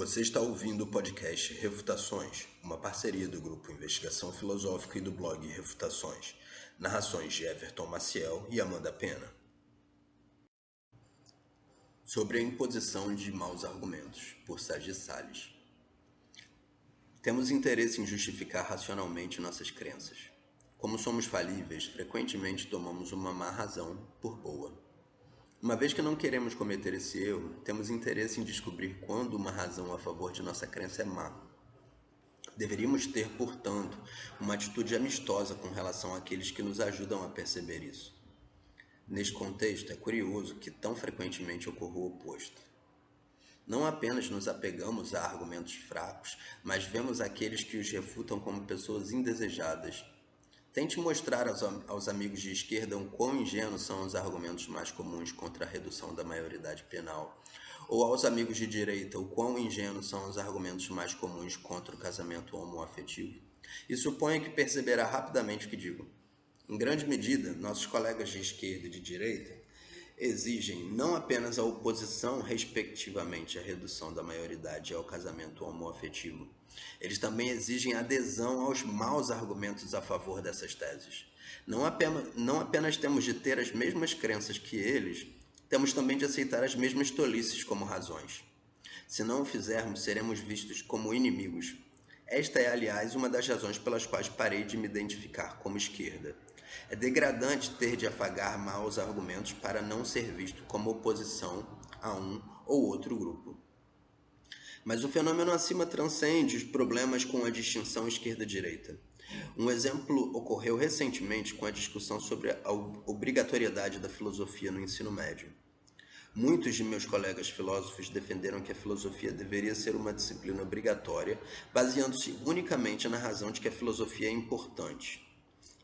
Você está ouvindo o podcast Refutações, uma parceria do Grupo Investigação Filosófica e do blog Refutações. Narrações de Everton Maciel e Amanda Pena. Sobre a imposição de maus argumentos, por Sagi Salles. Temos interesse em justificar racionalmente nossas crenças. Como somos falíveis, frequentemente tomamos uma má razão por boa. Uma vez que não queremos cometer esse erro, temos interesse em descobrir quando uma razão a favor de nossa crença é má. Deveríamos ter, portanto, uma atitude amistosa com relação àqueles que nos ajudam a perceber isso. Neste contexto, é curioso que tão frequentemente ocorra o oposto. Não apenas nos apegamos a argumentos fracos, mas vemos aqueles que os refutam como pessoas indesejadas. Tente mostrar aos amigos de esquerda o quão ingênuos são os argumentos mais comuns contra a redução da maioridade penal, ou aos amigos de direita o quão ingênuos são os argumentos mais comuns contra o casamento homoafetivo, e suponha que perceberá rapidamente o que digo. Em grande medida, nossos colegas de esquerda e de direita exigem não apenas a oposição respectivamente à redução da maioridade e ao casamento homoafetivo, eles também exigem adesão aos maus argumentos a favor dessas teses. Não apenas temos de ter as mesmas crenças que eles, temos também de aceitar as mesmas tolices como razões. Se não o fizermos, seremos vistos como inimigos. Esta é, aliás, uma das razões pelas quais parei de me identificar como esquerda. É degradante ter de afagar maus argumentos para não ser visto como oposição a um ou outro grupo. Mas o fenômeno acima transcende os problemas com a distinção esquerda-direita. Um exemplo ocorreu recentemente com a discussão sobre a obrigatoriedade da filosofia no ensino médio. Muitos de meus colegas filósofos defenderam que a filosofia deveria ser uma disciplina obrigatória, baseando-se unicamente na razão de que a filosofia é importante.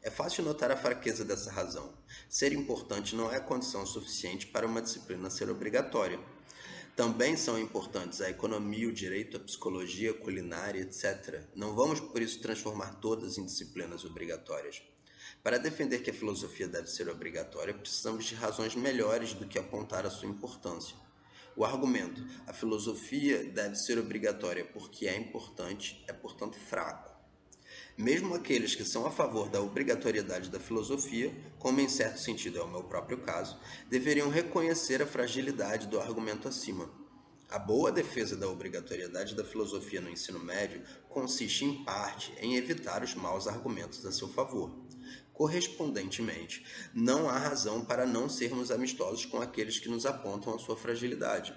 É fácil notar a fraqueza dessa razão. Ser importante não é condição suficiente para uma disciplina ser obrigatória. Também são importantes a economia, o direito, a psicologia, a culinária, etc. Não vamos, por isso, transformar todas em disciplinas obrigatórias. Para defender que a filosofia deve ser obrigatória, precisamos de razões melhores do que apontar a sua importância. O argumento, a filosofia deve ser obrigatória porque é importante, é, portanto, fraco. Mesmo aqueles que são a favor da obrigatoriedade da filosofia, como em certo sentido é o meu próprio caso, deveriam reconhecer a fragilidade do argumento acima. A boa defesa da obrigatoriedade da filosofia no ensino médio consiste, em parte, em evitar os maus argumentos a seu favor. Correspondentemente, não há razão para não sermos amistosos com aqueles que nos apontam a sua fragilidade.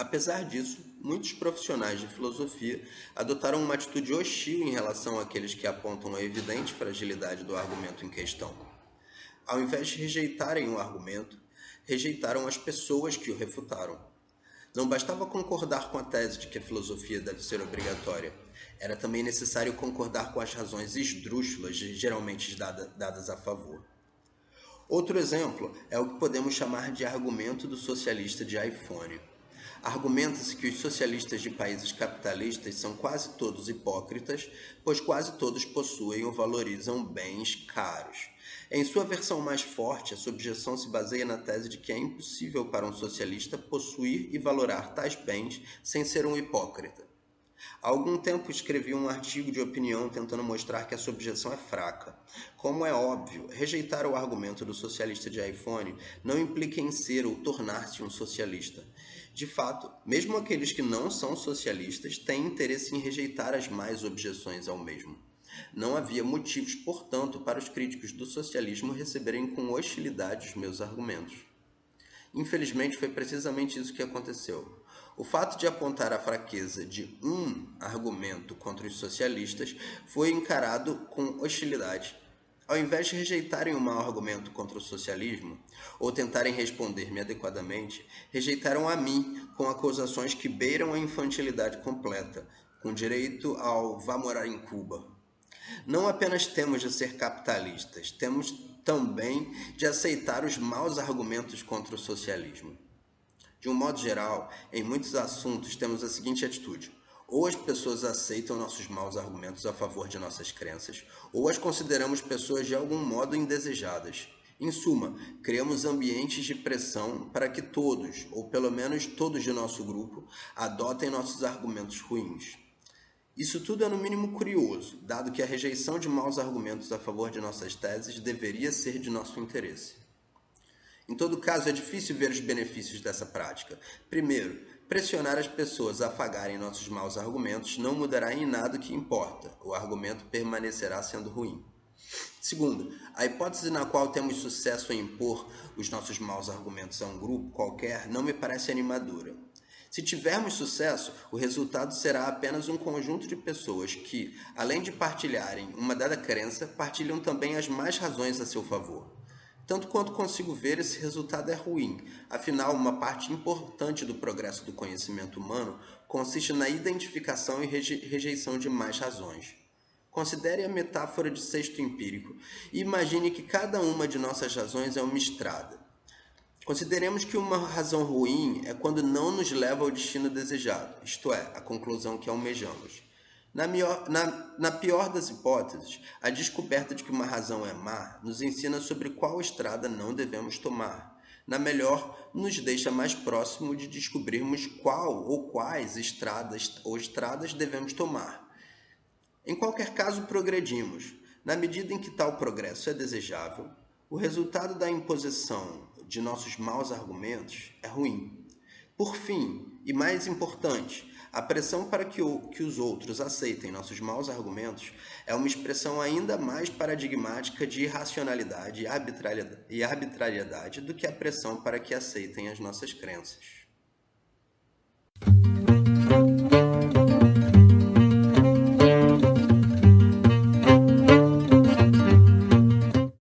Apesar disso, muitos profissionais de filosofia adotaram uma atitude hostil em relação àqueles que apontam a evidente fragilidade do argumento em questão. Ao invés de rejeitarem o argumento, rejeitaram as pessoas que o refutaram. Não bastava concordar com a tese de que a filosofia deve ser obrigatória, era também necessário concordar com as razões esdrúxulas geralmente dadas a favor. Outro exemplo é o que podemos chamar de argumento do socialista de iPhone. Argumenta-se que os socialistas de países capitalistas são quase todos hipócritas, pois quase todos possuem ou valorizam bens caros. Em sua versão mais forte, essa objeção se baseia na tese de que é impossível para um socialista possuir e valorar tais bens sem ser um hipócrita. Há algum tempo escrevi um artigo de opinião tentando mostrar que essa objeção é fraca. Como é óbvio, rejeitar o argumento do socialista de iPhone não implica em ser ou tornar-se um socialista. De fato, mesmo aqueles que não são socialistas têm interesse em rejeitar as más objeções ao mesmo. Não havia motivos, portanto, para os críticos do socialismo receberem com hostilidade os meus argumentos. Infelizmente, foi precisamente isso que aconteceu. O fato de apontar a fraqueza de um argumento contra os socialistas foi encarado com hostilidade. Ao invés de rejeitarem o mau argumento contra o socialismo, ou tentarem responder-me adequadamente, rejeitaram a mim com acusações que beiram a infantilidade completa, com direito ao vá morar em Cuba. Não apenas temos de ser capitalistas, temos também de aceitar os maus argumentos contra o socialismo. De um modo geral, em muitos assuntos temos a seguinte atitude: ou as pessoas aceitam nossos maus argumentos a favor de nossas crenças, ou as consideramos pessoas de algum modo indesejadas. Em suma, criamos ambientes de pressão para que todos, ou pelo menos todos de nosso grupo, adotem nossos argumentos ruins. Isso tudo é no mínimo curioso, dado que a rejeição de maus argumentos a favor de nossas teses deveria ser de nosso interesse. Em todo caso, é difícil ver os benefícios dessa prática. Primeiro, pressionar as pessoas a afagarem nossos maus argumentos não mudará em nada o que importa, o argumento permanecerá sendo ruim. Segundo, a hipótese na qual temos sucesso em impor os nossos maus argumentos a um grupo qualquer não me parece animadora. Se tivermos sucesso, o resultado será apenas um conjunto de pessoas que, além de partilharem uma dada crença, partilham também as mais razões a seu favor. Tanto quanto consigo ver, esse resultado é ruim, afinal, uma parte importante do progresso do conhecimento humano consiste na identificação e rejeição de mais razões. Considere a metáfora de cesto empírico e imagine que cada uma de nossas razões é uma estrada. Consideremos que uma razão ruim é quando não nos leva ao destino desejado, isto é, a conclusão que almejamos. Na pior das hipóteses, a descoberta de que uma razão é má nos ensina sobre qual estrada não devemos tomar. Na melhor, nos deixa mais próximo de descobrirmos qual ou quais estradas devemos tomar. Em qualquer caso, progredimos. Na medida em que tal progresso é desejável, o resultado da imposição de nossos maus argumentos é ruim. Por fim, e mais importante, a pressão para que os outros aceitem nossos maus argumentos é uma expressão ainda mais paradigmática de irracionalidade e arbitrariedade do que a pressão para que aceitem as nossas crenças.